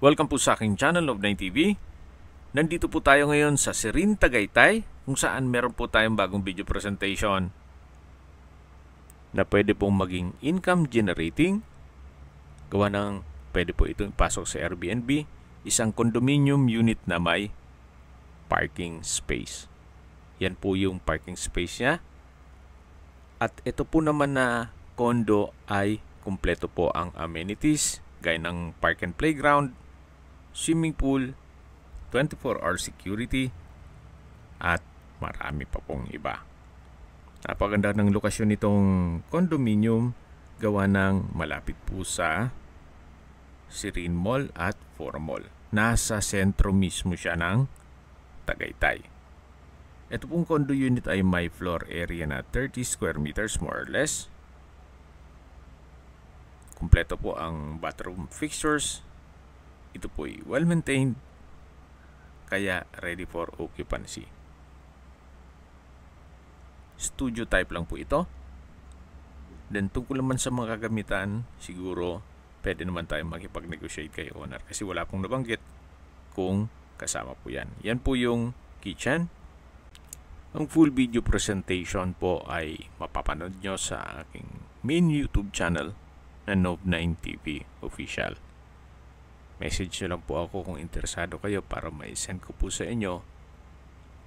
Welcome po sa aking channel of 9TV. Nandito po tayo ngayon sa Sirin, Tagaytay, kung saan meron po tayong bagong video presentation na pwede pong maging income generating. Gawa ng pwede po itong ipasok sa Airbnb, isang condominium unit na may parking space. Yan po yung parking space niya. At ito po naman na condo ay kumpleto po ang amenities gaya ng park and playground, swimming pool, 24-hour security, at marami pa pong iba. Napaganda ng lokasyon nitong condominium, gawa ng malapit po sa Sirin Mall at Forum Mall. Nasa sentro mismo siya ng Tagaytay. Ito pong condo unit ay may floor area na 30 square meters more or less. Kumpleto po ang bathroom fixtures. Ito po ay well-maintained, kaya ready for occupancy. Studio type lang po ito. Then tungkol naman sa mga kagamitan, siguro pwede naman tayong makipag-negotiate kay owner kasi wala pong nabanggit kung kasama po yan. Yan po yung kitchen. Ang full video presentation po ay mapapanood nyo sa aking main YouTube channel na Nob9TV Official. Message nyo lang po ako kung interesado kayo para ma-send ko po sa inyo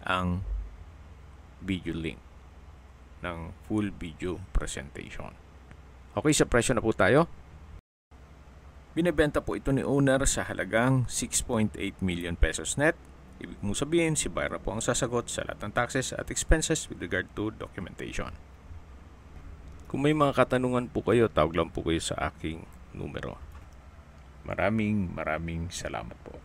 ang video link ng full video presentation. Okay, sa presyo na po tayo. Binebenta po ito ni owner sa halagang 6.8 million pesos net. Ibig mong sabihin, si buyer po ang sasagot sa lahat ng taxes at expenses with regard to documentation. Kung may mga katanungan po kayo, tawag lang po kayo sa aking numero. Maraming salamat po.